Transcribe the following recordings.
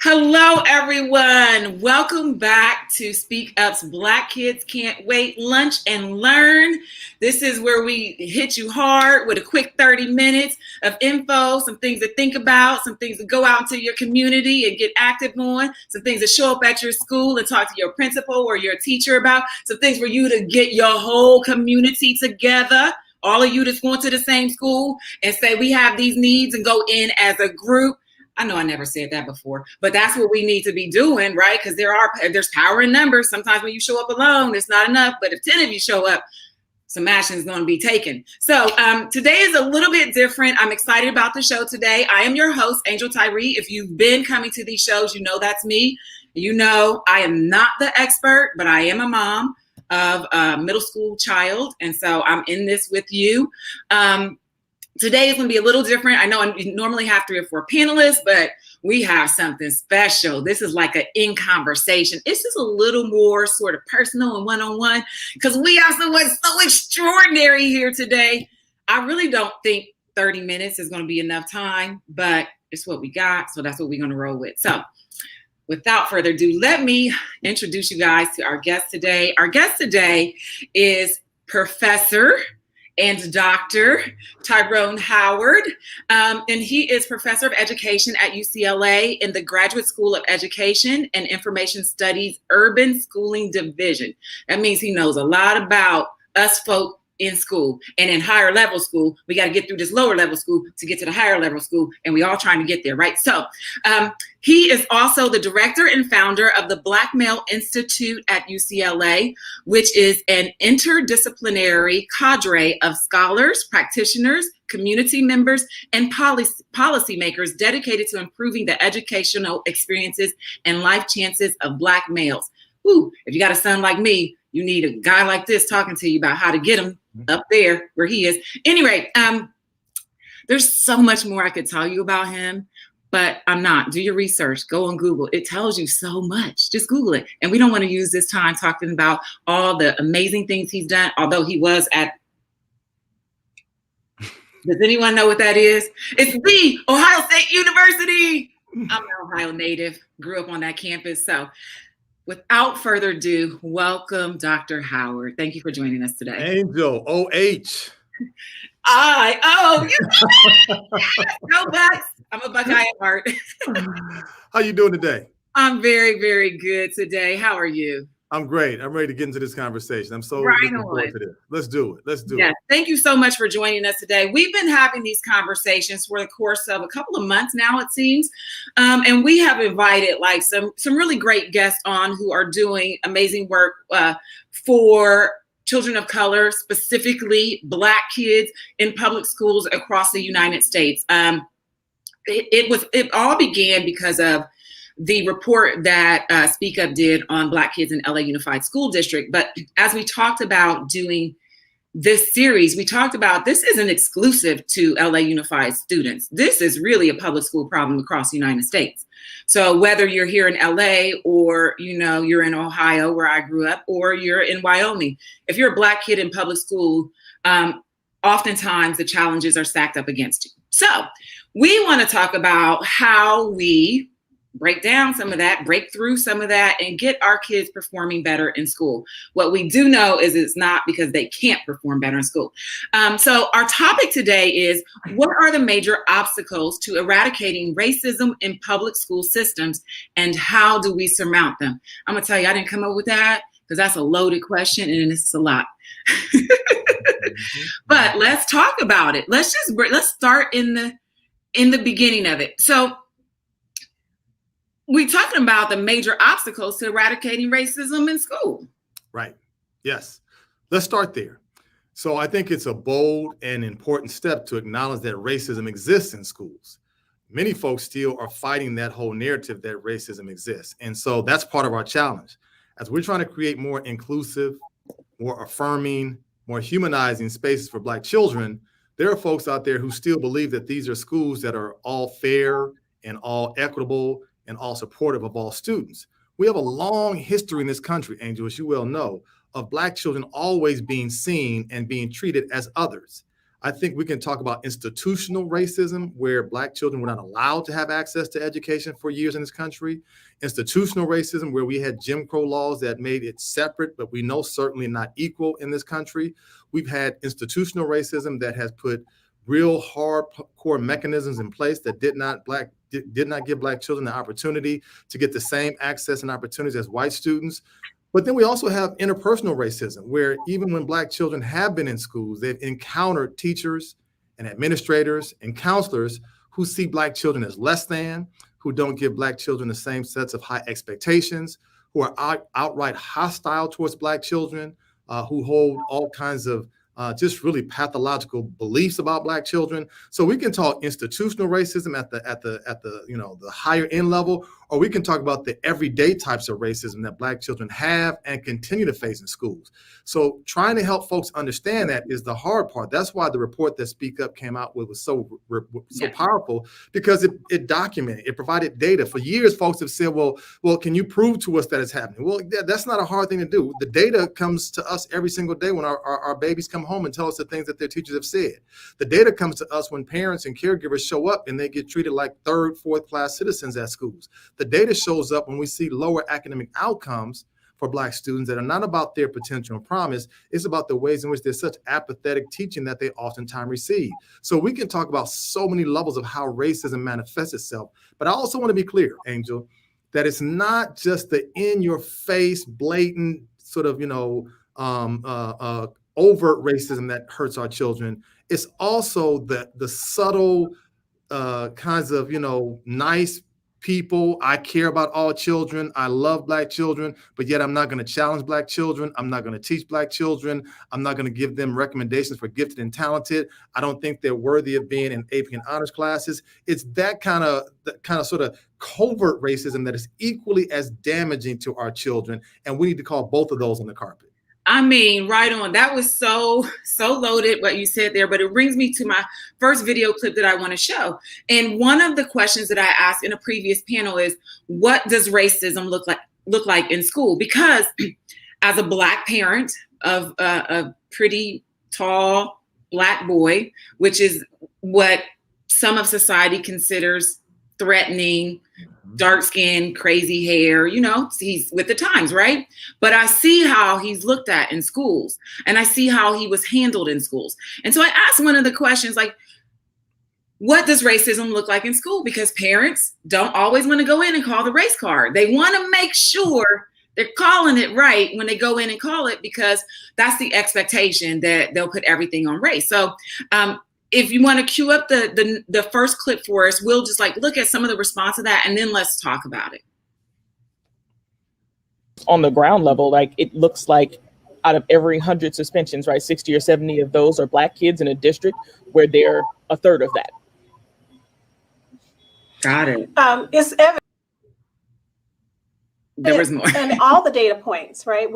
Hello, everyone. Welcome back to Speak Up's Black Kids Can't Wait Lunch and Learn. This is where we hit you hard with a quick 30 minutes of info, some things to think about, some things to go out into your community and get active on, some things to show up at your school and talk to your principal or your teacher about, some things for you to get your whole community together. All of you that's going to the same school and say we have these needs and go in as a group. I know I never said that before, but that's what we need to be doing, right? Because there's power in numbers. Sometimes when you show up alone, it's not enough. But if 10 of you show up, some action is going to be taken. So today is a little bit different. I'm excited about the show today. I am your host, Angel Tyree. If you've been coming to these shows, you know that's me. You know I am not the expert, but I am a mom of a middle school child. And so I'm in this with you. Today is going to be a little different. I know I normally have 3 or 4 panelists, but we have something special. This is like an in conversation. It's just a little more sort of personal and one-on-one because we have someone so extraordinary here today. I really don't think 30 minutes is going to be enough time, but it's what we got. So that's what we're going to roll with. So without further ado, let me introduce you guys to our guest today. Our guest today is Professor and Dr. Tyrone Howard. And he is Professor of Education at UCLA in the Graduate School of Education and Information Studies Urban Schooling Division. That means he knows a lot about us folk in school. And in higher level school, we got to get through this lower level school to get to the higher level school. And we all trying to get there, right? So he is also the director and founder of the Black Male Institute at UCLA, which is an interdisciplinary cadre of scholars, practitioners, community members, and policymakers dedicated to improving the educational experiences and life chances of Black males. Ooh, if you got a son like me, you need a guy like this talking to you about how to get him up there where he is. Anyway, there's so much more I could tell you about him, but I'm not. Do your research. Go on Google. It tells you so much. Just Google it. And we don't want to use this time talking about all the amazing things he's done, although he was at... Does anyone know what that is? It's the Ohio State University. I'm an Ohio native. Grew up on that campus. So without further ado, welcome, Dr. Howard. Thank you for joining us today. Angel, O-H. Go Bucks. I'm a Buckeye at heart. How you doing today? I'm very, very good today. How are you? I'm great. I'm ready to get into this conversation. I'm so looking forward to this. Let's do it. Let's do it. Thank you so much for joining us today. We've been having these conversations for the course of a couple of months now, it seems. And we have invited like some really great guests on who are doing amazing work for children of color, specifically Black kids in public schools across the United States. It all began because of the report that Speak Up did on Black kids in LA Unified School District. But as we talked about doing this series, we talked about this isn't exclusive to LA Unified students. This is really a public school problem across the United States. So whether you're here in LA or, you're in Ohio where I grew up, or you're in Wyoming, if you're a Black kid in public school, oftentimes the challenges are stacked up against you. So we want to talk about how we break down some of that, break through some of that, and get our kids performing better in school. What we do know is it's not because they can't perform better in school. So our topic today is, what are the major obstacles to eradicating racism in public school systems, and how do we surmount them? I'm gonna tell you, I didn't come up with that because that's a loaded question and it's a lot. But let's talk about it. Let's start in the beginning of it. So we're talking about the major obstacles to eradicating racism in school. Right. Yes. Let's start there. So I think it's a bold and important step to acknowledge that racism exists in schools. Many folks still are fighting that whole narrative that racism exists. And so that's part of our challenge. As we're trying to create more inclusive, more affirming, more humanizing spaces for Black children, there are folks out there who still believe that these are schools that are all fair and all equitable and all supportive of all students. We have a long history in this country, Angel, as you well know, of Black children always being seen and being treated as others. I think we can talk about institutional racism, where Black children were not allowed to have access to education for years in this country. Institutional racism, where we had Jim Crow laws that made it separate, but we know certainly not equal in this country. We've had institutional racism that has put real hardcore mechanisms in place that did not give Black children the opportunity to get the same access and opportunities as white students. But then we also have interpersonal racism, where even when Black children have been in schools, they've encountered teachers and administrators and counselors who see Black children as less than, who don't give Black children the same sets of high expectations, who are outright hostile towards Black children, who hold all kinds of just really pathological beliefs about Black children. So we can talk institutional racism at the higher end level, or we can talk about the everyday types of racism that Black children have and continue to face in schools. So trying to help folks understand that is the hard part. That's why the report that Speak Up came out with was so powerful, because it documented, it provided data. For years, folks have said, well, can you prove to us that it's happening? Well, that's not a hard thing to do. The data comes to us every single day when our babies come home and tell us the things that their teachers have said. The data comes to us when parents and caregivers show up and they get treated like third, fourth class citizens at schools. The data shows up when we see lower academic outcomes for Black students that are not about their potential and promise. It's about the ways in which there's such apathetic teaching that they oftentimes receive. So we can talk about so many levels of how racism manifests itself. But I also want to be clear, Angel, that it's not just the in-your-face, blatant sort of, overt racism that hurts our children. It's also the subtle kinds of, nice people. I care about all children. I love Black children, but yet I'm not going to challenge Black children. I'm not going to teach Black children. I'm not going to give them recommendations for gifted and talented. I don't think they're worthy of being in AP and honors classes. It's that kind of sort of covert racism that is equally as damaging to our children. And we need to call both of those on the carpet. I mean, right on. That was so loaded what you said there, but it brings me to my first video clip that I want to show. And one of the questions that I asked in a previous panel is, what does racism look like in school? Because as a Black parent of a pretty tall Black boy, which is what some of society considers threatening, dark skin, crazy hair, he's with the times, right? But I see how he's looked at in schools, and I see how he was handled in schools. And so I asked one of the questions, like, what does racism look like in school? Because parents don't always want to go in and call the race card. They want to make sure they're calling it right when they go in and call it, because that's the expectation that they'll put everything on race. So, if you want to cue up the first clip for us, we'll just look at some of the response to that, and then let's talk about it. On the ground level, it looks like out of every 100 suspensions, right, 60 or 70 of those are Black kids in a district where they're a third of that. Got it. It's evident. There was more. And all the data points, right?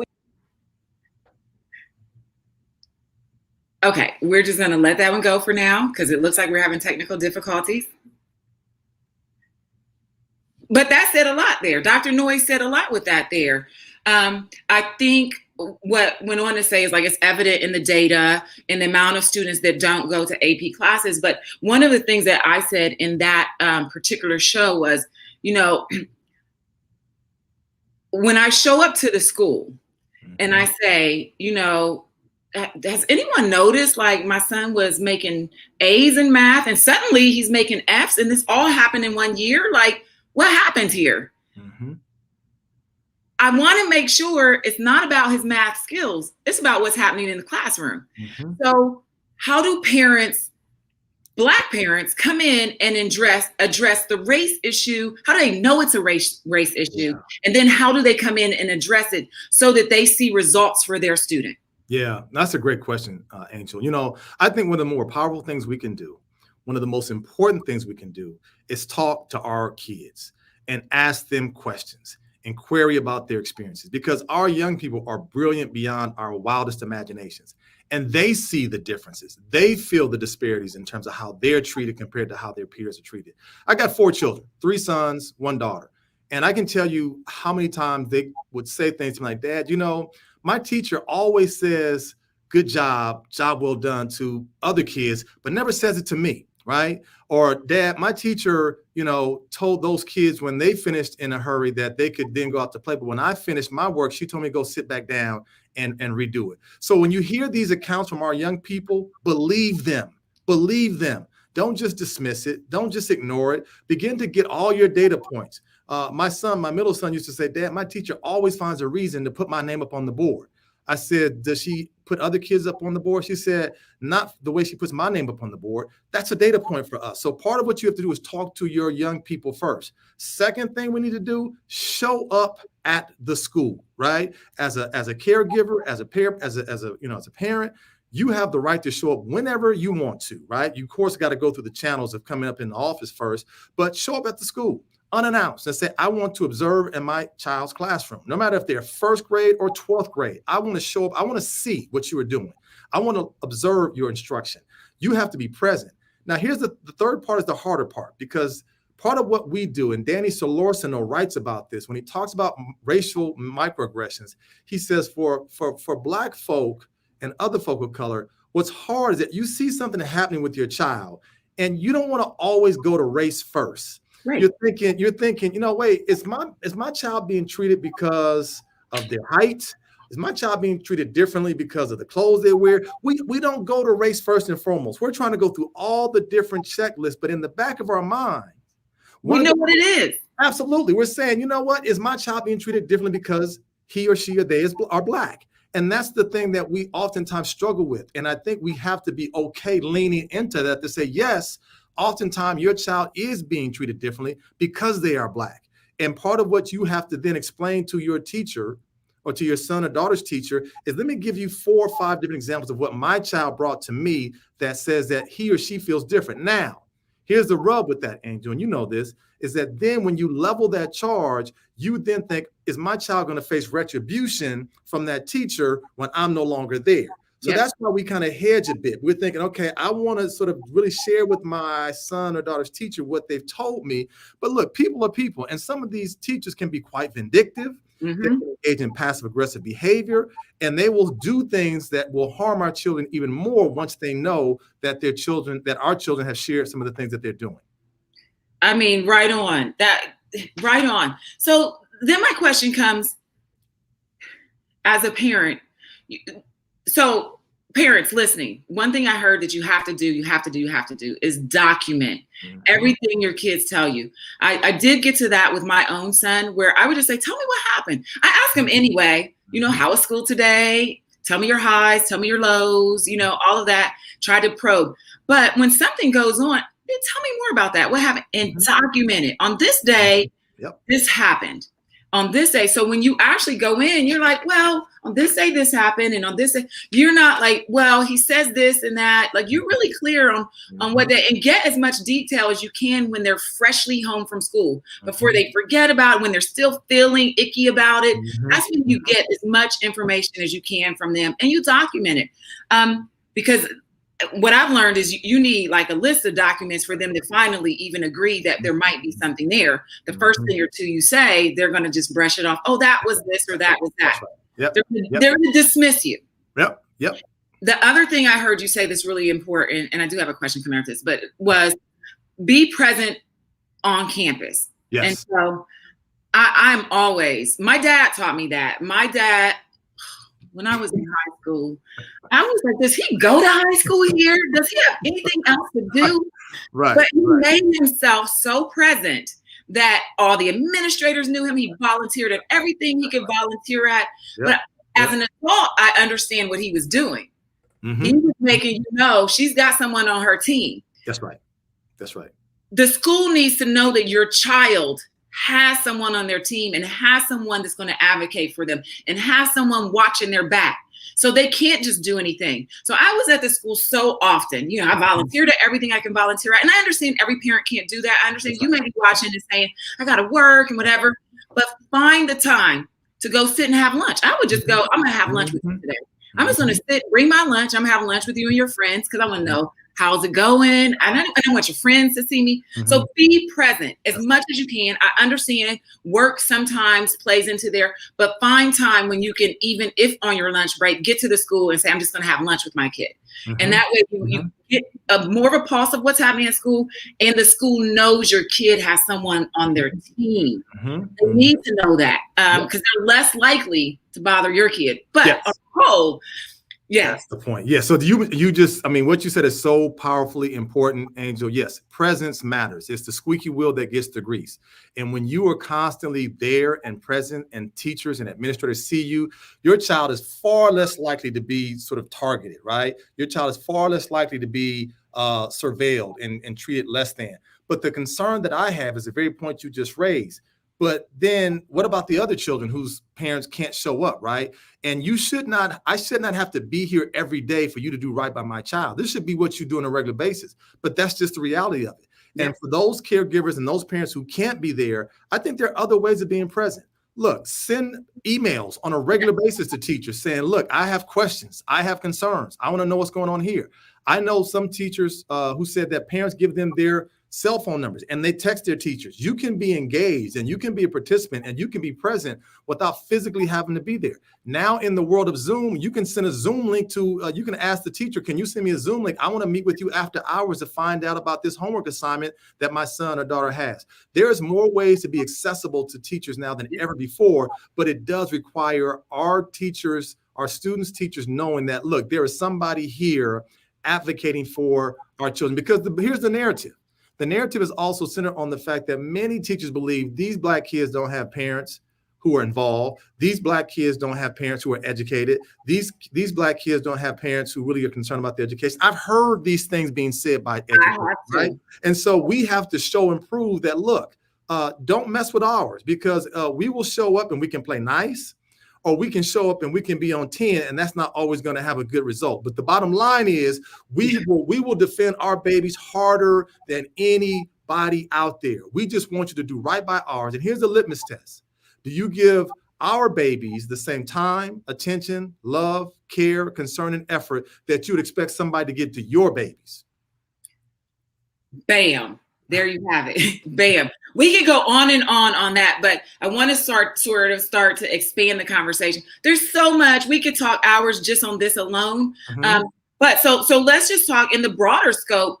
Okay, we're just going to let that one go for now, because it looks like we're having technical difficulties. But that said a lot there. Dr. Noyes said a lot with that there. I think what went on to say is, it's evident in the data and the amount of students that don't go to AP classes. But one of the things that I said in that particular show was, when I show up to the school and I say, has anyone noticed, my son was making A's in math and suddenly he's making F's, and this all happened in 1 year? What happened here? Mm-hmm. I want to make sure it's not about his math skills. It's about what's happening in the classroom. Mm-hmm. So how do Black parents come in and address the race issue? How do they know it's a race issue? Yeah. And then how do they come in and address it so that they see results for their student? Yeah, that's a great question, Angel. I think one of the more powerful things we can do, one of the most important things we can do, is talk to our kids and ask them questions and query about their experiences, because our young people are brilliant beyond our wildest imaginations. And they see the differences. They feel the disparities in terms of how they're treated compared to how their peers are treated. I got 4 children, 3 sons, 1 daughter. And I can tell you how many times they would say things to me like, Dad, my teacher always says good job well done to other kids, but never says it to me, right? Or Dad, my teacher, told those kids when they finished in a hurry that they could then go out to play. But when I finished my work, she told me to go sit back down and redo it. So when you hear these accounts from our young people, believe them. Believe them. Don't just dismiss it. Don't just ignore it. Begin to get all your data points. My middle son used to say, Dad, my teacher always finds a reason to put my name up on the board. I said, does she put other kids up on the board? She said, not the way she puts my name up on the board. That's a data point for us. So part of what you have to do is talk to your young people first. Second thing we need to do, show up at the school, right? As a caregiver, as a parent, as a parent, you have the right to show up whenever you want to, right? You, of course, got to go through the channels of coming up in the office first, but show up at the school unannounced and say, I want to observe in my child's classroom, no matter if they're first grade or 12th grade. I want to show up. I want to see what you are doing. I want to observe your instruction. You have to be present. Now, here's the third part is the harder part, because part of what we do, and Danny Solorzano writes about this when he talks about racial microaggressions. He says for Black folk and other folk of color, what's hard is that you see something happening with your child and you don't want to always go to race first. Right. You're thinking, wait, is my child being treated because of their height? Is my child being treated differently because of the clothes they wear? We don't go to race first and foremost. We're trying to go through all the different checklists, but in the back of our mind, we know what it is. Absolutely. We're saying, you know what? Is my child being treated differently because he or she or they are Black? And that's the thing that we oftentimes struggle with. And I think we have to be okay leaning into that to say, yes, oftentimes your child is being treated differently because they are Black. And part of what you have to then explain to your teacher or to your son or daughter's teacher is, let me give you 4 or 5 different examples of what my child brought to me that says that he or she feels different. Now, here's the rub with that, Angel, and you know this, is that then when you level that charge, you then think, is my child going to face retribution from that teacher when I'm no longer there? So that's why we kind of hedge a bit. We're thinking, okay, I want to sort of really share with my son or daughter's teacher what they've told me. But look, people are people. And some of these teachers can be quite vindictive. Mm-hmm. They can engage in passive aggressive behavior, and they will do things that will harm our children even more once they know that our children have shared some of the things that they're doing. I mean, right on. So then my question comes, as a parent, so parents listening, one thing I heard that you have to do is document everything your kids tell you. I did get to that with my own son, where I would just say, tell me what happened. I ask him anyway, how was school today? Tell me your highs, tell me your lows, all of that, try to probe. But when something goes on, then tell me more about that. What happened? And document it. On this day, this happened. On this day. So when you actually go in, you're like, well, on this day, this happened. And on this day, you're not like, well, he says this and that. Like, you're really clear on what they, and get as much detail as you can when they're freshly home from school, before they forget about it, when they're still feeling icky about it. That's when you get as much information as you can from them, and you document it. Because what I've learned is you need like a list of documents for them to finally even agree that there might be something there. The first thing or two you say, they're going to just brush it off. Oh, that was this or that was that. Right. They're going to dismiss you. Yep. The other thing I heard you say that's really important, and I do have a question coming out of this, but was be present on campus. Yes. And so I'm always, my dad taught me that. My dad, when I was in high school, I was like, does he go to high school here? Does he have anything else to do? Right. But he made himself so present that all the administrators knew him. He volunteered at everything he could volunteer at. But as an adult, I understand what he was doing. He was making she's got someone on her team. That's right. The school needs to know that your child has someone on their team and has someone that's going to advocate for them and has someone watching their back. So they can't just do anything. So I was at the school so often, I volunteered at everything I can volunteer at. And I understand every parent can't do that. I understand you may be watching and saying, I got to work and whatever, but find the time to go sit and have lunch. I would just go, I'm going to have lunch with you today. I'm just going to sit, bring my lunch. I'm having lunch with you and your friends because I want to know How's it going? I don't want your friends to see me. Mhm. So be present as much as you can. I understand work sometimes plays into there, but find time when you can, even if on your lunch break, get to the school and say, I'm just going to have lunch with my kid. Mhm. And that way you get more of a pulse of what's happening at school, and the school knows your kid has someone on their team. Mhm. They need to know that because they're less likely to bother your kid. But Yes. on the whole, yes. That's the point. Yeah. So you just, I mean, what you said is so powerfully important, Angel. Yes, presence matters. It's the squeaky wheel that gets the grease. And when you are constantly there and present, and teachers and administrators see you, your child is far less likely to be sort of targeted, right? Your child is far less likely to be surveilled and treated less than. But the concern that I have is the very point you just raised. But then what about the other children whose parents can't show up, right? And I should not have to be here every day for you to do right by my child. This should be what you do on a regular basis. But that's just the reality of it. Yeah. And for those caregivers and those parents who can't be there, I think there are other ways of being present. Look, send emails on a regular basis to teachers saying, look, I have questions. I have concerns. I want to know what's going on here. I know some teachers who said that parents give them their cell phone numbers and they text their teachers. You can be engaged and you can be a participant and you can be present without physically having to be there. Now in the world of Zoom, you can send a Zoom link to, you can ask the teacher, can you send me a Zoom link? I want to meet with you after hours to find out about this homework assignment that my son or daughter has. There's more ways to be accessible to teachers now than ever before, but it does require our teachers, our students' teachers knowing that, look, there is somebody here advocating for our children, because here's the narrative. The narrative is also centered on the fact that many teachers believe these Black kids don't have parents who are involved. These Black kids don't have parents who are educated. These Black kids don't have parents who really are concerned about their education. I've heard these things being said by educators, right? And so we have to show and prove that, look, don't mess with ours, because we will show up and we can play nice, or we can show up and we can be on 10, and that's not always going to have a good result. But the bottom line is we will defend our babies harder than anybody out there. We just want you to do right by ours. And here's the litmus test. Do you give our babies the same time, attention, love, care, concern, and effort that you would expect somebody to give to your babies? Bam. There you have it. Bam. We could go on and on that, but I want to start to expand the conversation. There's so much. We could talk hours just on this alone. But so let's just talk in the broader scope,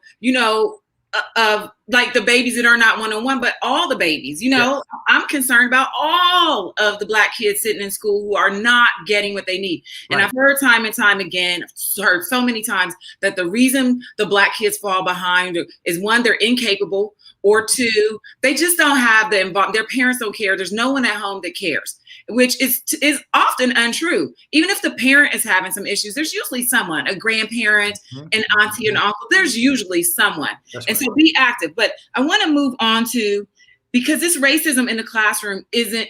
of like the babies that are not one-on-one, but all the babies, yes. I'm concerned about all of the Black kids sitting in school who are not getting what they need. And I've heard time and time again, heard so many times that the reason the Black kids fall behind is, one, they're incapable, or two, they just don't have the involvement. Their parents don't care. There's no one at home that cares, which is often untrue. Even if the parent is having some issues, there's usually someone, a grandparent, an auntie, an uncle. There's usually someone. And so be active. But I want to move on to, because this racism in the classroom isn't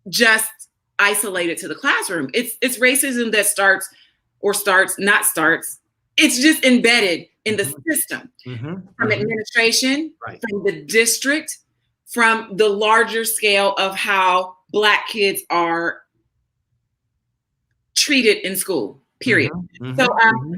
just isolated to the classroom. It's racism that it's just embedded in the system, from administration, from the district, from the larger scale of how Black kids are treated in school, period. So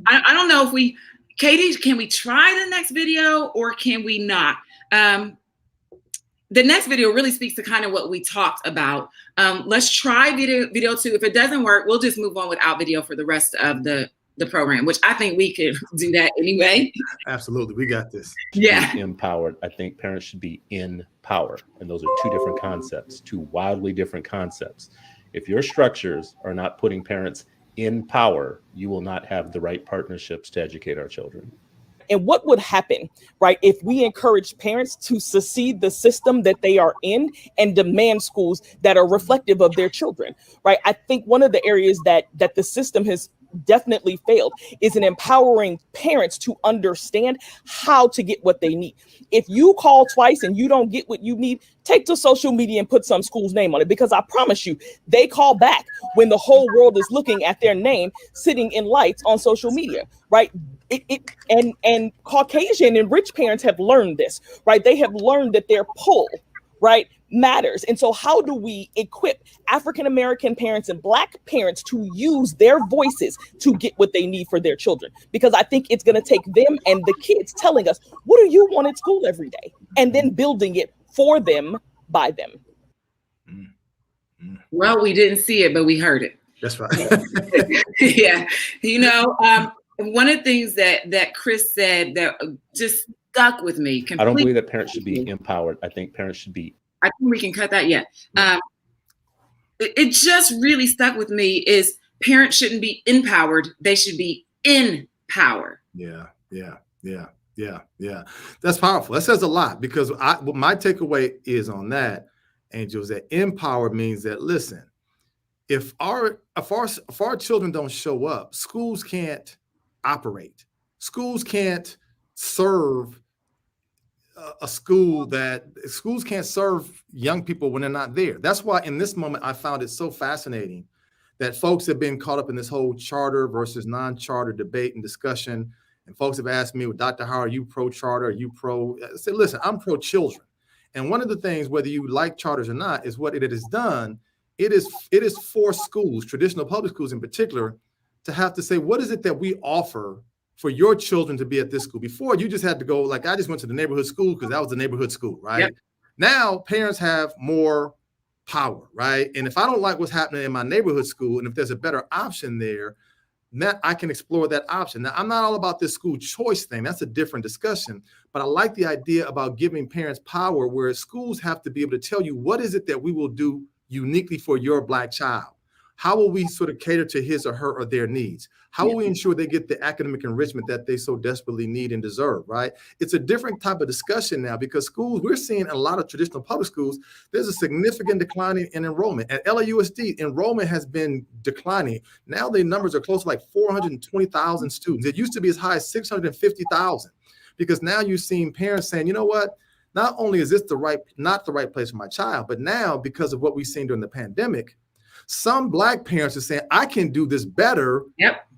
I don't know if Katie, can we try the next video or can we not? The next video really speaks to kind of what we talked about. Let's try video 2. If it doesn't work, we'll just move on without video for the rest of the program, which I think we could do that anyway. Absolutely. We got this. Yeah. Empowered. I think parents should be in power. And those are two different concepts, two wildly different concepts. If your structures are not putting parents in power, you will not have the right partnerships to educate our children. And what would happen, right, if we encourage parents to secede the system that they are in and demand schools that are reflective of their children, right? I think one of the areas that the system has definitely failed is in empowering parents to understand how to get what they need. If you call twice and you don't get what you need, take to social media and put some school's name on it, because I promise you, they call back when the whole world is looking at their name sitting in lights on social media, right? And Caucasian and rich parents have learned this, right? They have learned that their pull, right, matters. And so how do we equip African-American parents and Black parents to use their voices to get what they need for their children? Because I think it's going to take them and the kids telling us, what do you want at school every day? And then building it for them, by them. Well, we didn't see it, but we heard it. That's right. Yeah. One of the things that Chris said that just stuck with me completely. I don't believe that parents should be empowered. I think parents should be. I think we can cut that. Yeah. It just really stuck with me is parents shouldn't be empowered. They should be in power. Yeah. That's powerful. That says a lot, because my takeaway is on that, Angel, is that empower means that, listen, if our children don't show up, schools can't operate. Schools can't serve schools can't serve young people when they're not there. That's why in this moment, I found it so fascinating that folks have been caught up in this whole charter versus non-charter debate and discussion. And folks have asked me, well, Dr. Howard, are you pro-charter? Are you pro? I said, listen, I'm pro-children. And one of the things, whether you like charters or not, is what it has done. It is for schools, traditional public schools in particular, to have to say, what is it that we offer for your children to be at this school? Before, you just had to go, like, I just went to the neighborhood school because that was the neighborhood school, right? Yep. Now, parents have more power, right? And if I don't like what's happening in my neighborhood school, and if there's a better option there, that I can explore that option. Now, I'm not all about this school choice thing. That's a different discussion. But I like the idea about giving parents power, where schools have to be able to tell you, what is it that we will do uniquely for your Black child? How will we sort of cater to his or her or their needs? How will we ensure they get the academic enrichment that they so desperately need and deserve, right? It's a different type of discussion now, because schools, we're seeing a lot of traditional public schools, there's a significant decline in enrollment. At LAUSD, enrollment has been declining. Now the numbers are close to like 420,000 students. It used to be as high as 650,000, because now you're seeing parents saying, you know what? Not only is this not the right place for my child, but now, because of what we've seen during the pandemic, some Black parents are saying, I can do this better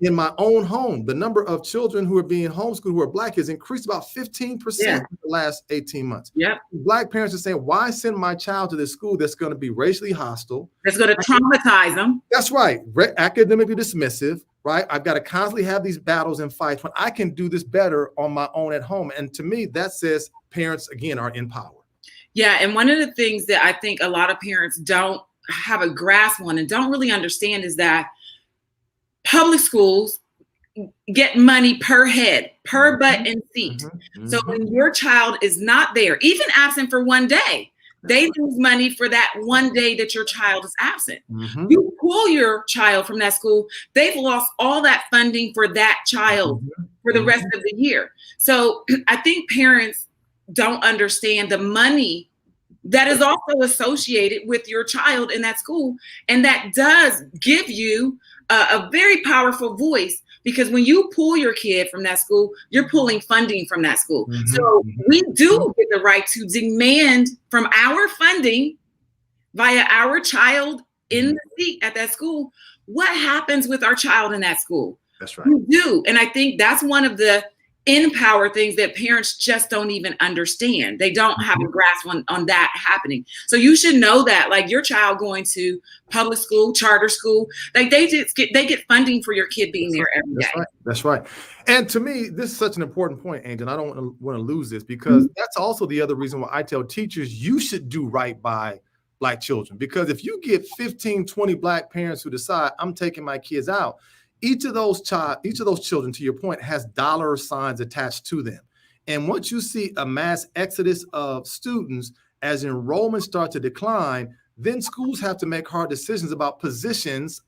in my own home. The number of children who are being homeschooled who are Black has increased about 15% in the last 18 months. Black parents are saying, why send my child to this school that's going to be racially hostile? That's going to traumatize them. That's right. Academically dismissive, right? I've got to constantly have these battles and fights when I can do this better on my own at home. And to me, that says parents, again, are in power. Yeah. And one of the things that I think a lot of parents don't have a grasp on and don't really understand is that public schools get money per head, per butt and seat. So when your child is not there, even absent for one day, they lose money for that one day that your child is absent. You pull your child from that school, they've lost all that funding for that child for the rest of the year. So I think parents don't understand the money that is also associated with your child in that school. And that does give you a very powerful voice, because when you pull your kid from that school, you're pulling funding from that school. So we do get the right to demand from our funding via our child in the seat at that school, what happens with our child in that school. That's right. We do. And I think that's one of the empower things that parents just don't even understand. They don't have a grasp on that happening. So you should know that, like, your child going to public school, charter school, like they get funding for your kid being there every day. That's right. And to me, this is such an important point, Angel. I don't want to lose this, because that's also the other reason why I tell teachers you should do right by Black children. Because if you get 15, 20 Black parents who decide, I'm taking my kids out, each of those children, to your point, has dollar signs attached to them. And once you see a mass exodus of students as enrollment starts to decline, then schools have to make hard decisions about positions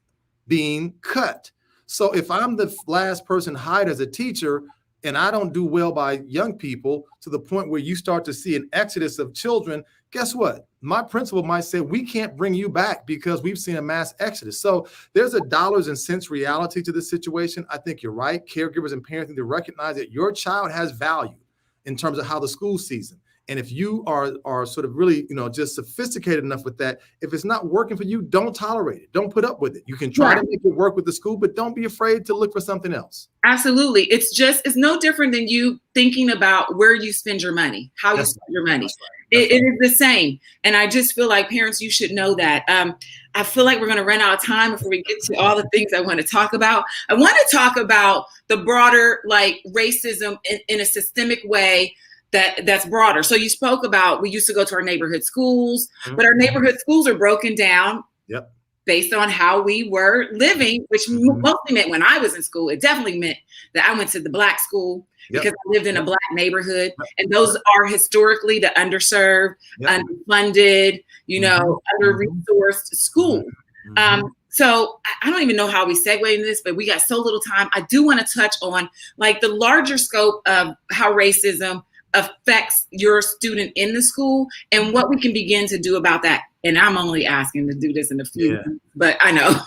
being cut. So if I'm the last person hired as a teacher and I don't do well by young people to the point where you start to see an exodus of children, guess what? My principal might say, we can't bring you back because we've seen a mass exodus. So there's a dollars and cents reality to this situation. I think you're right. Caregivers and parents need to recognize that your child has value in terms of how the school sees them. And if you are sort of really, just sophisticated enough with that, if it's not working for you, don't tolerate it. Don't put up with it. You can try to make it work with the school, but don't be afraid to look for something else. Absolutely. It's no different than you thinking about where you spend your money, how you spend your money. It is the same. And I just feel like parents, you should know that. I feel like we're going to run out of time before we get to all the things I want to talk about. I want to talk about the broader, like, racism in a systemic way that's broader. So you spoke about, we used to go to our neighborhood schools, but our neighborhood schools are broken down based on how we were living, which mostly meant when I was in school, it definitely meant that I went to the Black school because I lived in a Black neighborhood. And those are historically the underserved, underfunded, under-resourced schools. So I don't even know how we segue into this, but we got so little time. I do want to touch on, like, the larger scope of how racism affects your student in the school and what we can begin to do about that. And I'm only asking to do this in a few, but I know.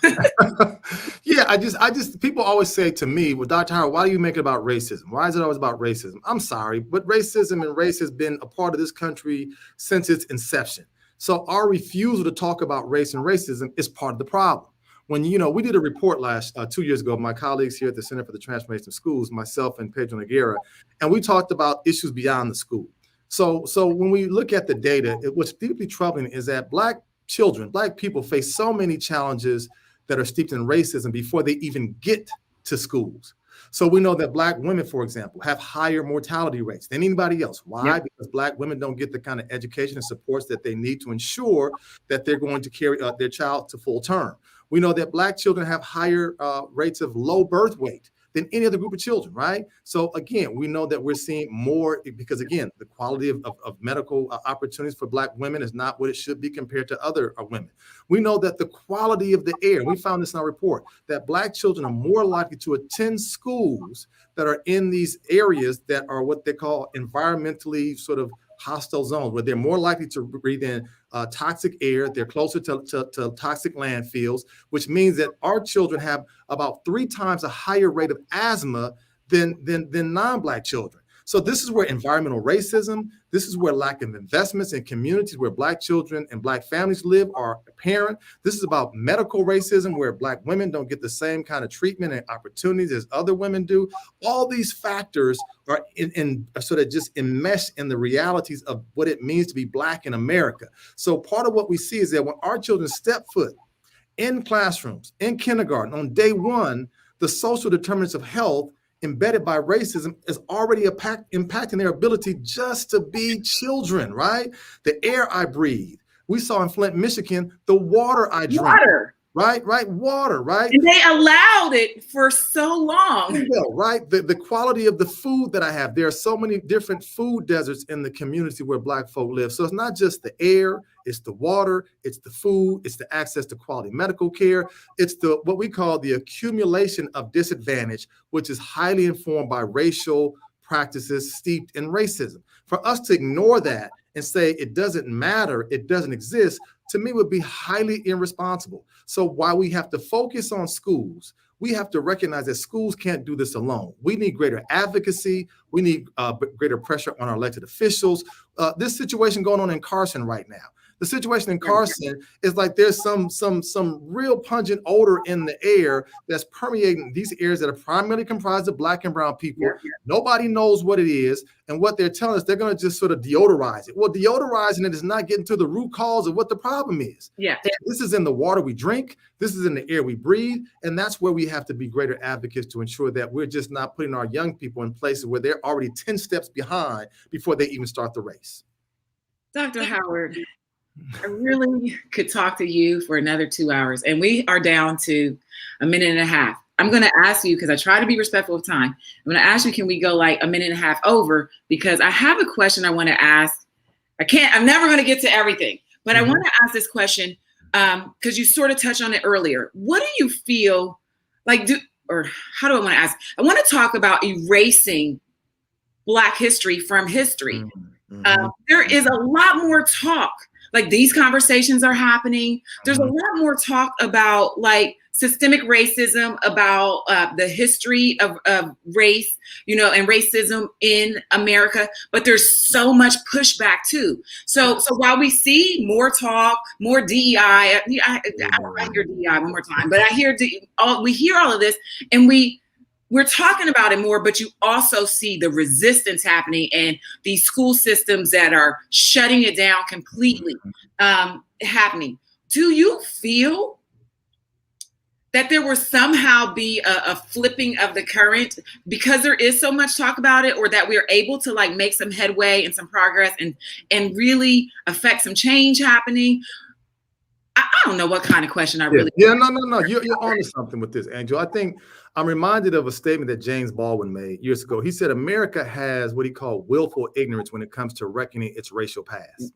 I just, people always say to me, well, Dr. Howard, why do you make it about racism? Why is it always about racism? I'm sorry, but racism and race has been a part of this country since its inception. So our refusal to talk about race and racism is part of the problem. When, we did a report 2 years ago, my colleagues here at the Center for the Transformation of Schools, myself and Pedro Noguera, and we talked about issues beyond the school. So when we look at the data, what's deeply troubling is that Black children, Black people face so many challenges that are steeped in racism before they even get to schools. So we know that Black women, for example, have higher mortality rates than anybody else. Why? Because Black women don't get the kind of education and supports that they need to ensure that they're going to carry their child to full term. We know that Black children have higher rates of low birth weight than any other group of children, right? So again, we know that we're seeing more because, again, the quality of medical opportunities for Black women is not what it should be compared to other women. We know that the quality of the air, we found this in our report, that Black children are more likely to attend schools that are in these areas that are what they call environmentally sort of hostile zones, where they're more likely to breathe in toxic air. They're closer to toxic landfills, which means that our children have about 3 times a higher rate of asthma than non-Black children. So this is where environmental racism, this is where lack of investments in communities where Black children and Black families live are apparent. This is about medical racism, where Black women don't get the same kind of treatment and opportunities as other women do. All these factors are sort of just enmeshed in the realities of what it means to be Black in America. So part of what we see is that when our children step foot in classrooms, in kindergarten, on day one, the social determinants of health embedded by racism is already impacting their ability just to be children, right? The air I breathe. We saw in Flint, Michigan, the water I drink. Water. Right? Water, right? And they allowed it for so long. Right? The quality of the food that I have. There are so many different food deserts in the community where Black folk live. So it's not just the air, it's the water, it's the food, it's the access to quality medical care. It's what we call the accumulation of disadvantage, which is highly informed by racial practices steeped in racism. For us to ignore that and say it doesn't matter, it doesn't exist, to me would be highly irresponsible. So while we have to focus on schools, we have to recognize that schools can't do this alone. We need greater advocacy. We need greater pressure on our elected officials. This situation going on in Carson right now. The situation in Carson is like there's some real pungent odor in the air that's permeating these areas that are primarily comprised of Black and brown people. Nobody knows what it is. And what they're telling us, they're going to just sort of deodorize it. Well, deodorizing it is not getting to the root cause of what the problem is. This is in the water we drink. This is in the air we breathe. And that's where we have to be greater advocates to ensure that we're just not putting our young people in places where they're already 10 steps behind before they even start the race. Dr. Howard, I really could talk to you for another 2 hours, and we are down to a minute and a half. I'm going to ask you, because I try to be respectful of time, I'm going to ask you, can we go like a minute and a half over? Because I have a question I want to ask. I'm never going to get to everything, but I want to ask this question because you sort of touched on it earlier. What do you feel like, how do I want to ask? I want to talk about erasing Black history from history. There is a lot more talk. Like, these conversations are happening. There's a lot more talk about like systemic racism, about the history of race, and racism in America, but there's so much pushback too. So while we see more talk, more DEI, I hear DEI one more time, but we hear all of this, and we're talking about it more, but you also see the resistance happening and these school systems that are shutting it down completely happening. Do you feel that there will somehow be a flipping of the current because there is so much talk about it, or that we're able to like make some headway and some progress and really affect some change happening? I don't know what kind of question I really. Yeah, no. You're onto something with this, Angel. I think I'm reminded of a statement that James Baldwin made years ago. He said America has what he called willful ignorance when it comes to reckoning its racial past.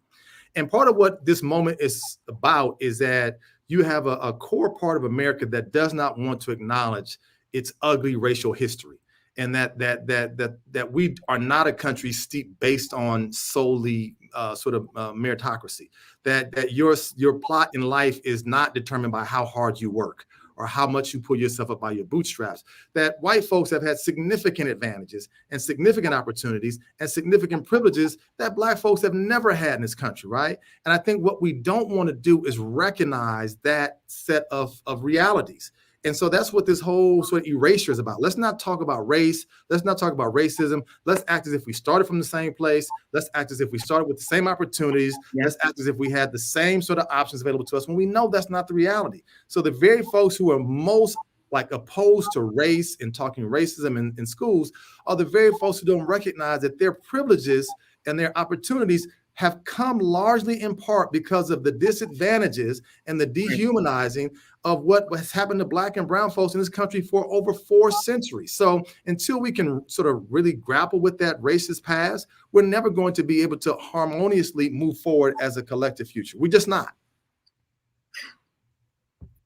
And part of what this moment is about is that you have a core part of America that does not want to acknowledge its ugly racial history, and that we are not a country steeped based on solely meritocracy. That your plot in life is not determined by how hard you work or how much you pull yourself up by your bootstraps. That white folks have had significant advantages and significant opportunities and significant privileges that Black folks have never had in this country, right? And I think what we don't want to do is recognize that set of realities. And so that's what this whole sort of erasure is about. Let's not talk about race. Let's not talk about racism. Let's act as if we started from the same place. Let's act as if we started with the same opportunities. Yes. Let's act as if we had the same sort of options available to us when we know that's not the reality. So the very folks who are most like opposed to race and talking racism in schools are the very folks who don't recognize that their privileges and their opportunities have come largely in part because of the disadvantages and the dehumanizing of what has happened to Black and brown folks in this country for over 4 centuries. So until we can sort of really grapple with that racist past, we're never going to be able to harmoniously move forward as a collective future. We're just not.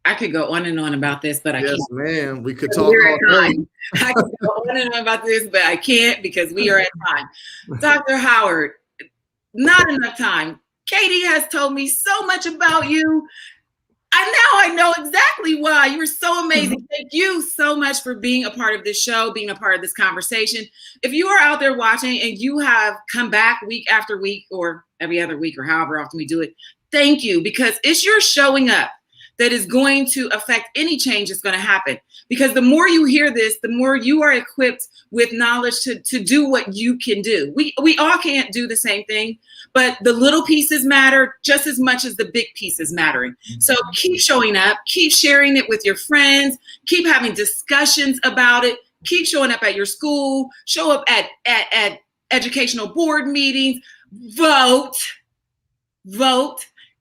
I could go on and on about this, but I can't. Yes, ma'am. We could talk all day. I could go on and on about this, but I can't because we are at time. Dr. Howard, not enough time. Katie has told me so much about you. I know exactly why. You're so amazing. Thank you so much for being a part of this show, being a part of this conversation. If you are out there watching and you have come back week after week or every other week or however often we do it, thank you, because it's your showing up that is going to affect any change that's going to happen. Because the more you hear this, the more you are equipped with knowledge to do what you can do. We all can't do the same thing, but the little pieces matter just as much as the big pieces mattering. So keep showing up, keep sharing it with your friends, keep having discussions about it, keep showing up at your school, show up at educational board meetings, vote.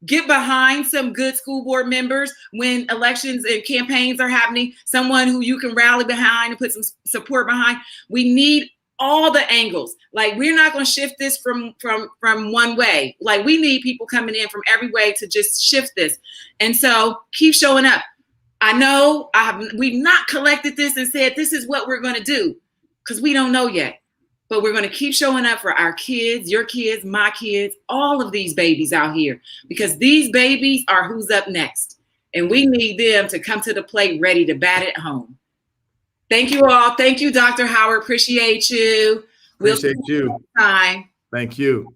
Get behind some good school board members when elections and campaigns are happening, someone who you can rally behind and put some support behind. We need all the angles. Like, we're not going to shift this from one way. Like, we need people coming in from every way to just shift this. And so keep showing up. I know we've not collected this and said, this is what we're going to do, because we don't know yet. But we're going to keep showing up for our kids, your kids, my kids, all of these babies out here, because these babies are who's up next. And we need them to come to the plate ready to bat it home. Thank you all. Thank you, Dr. Howard. Appreciate you. Appreciate you. Time. Thank you.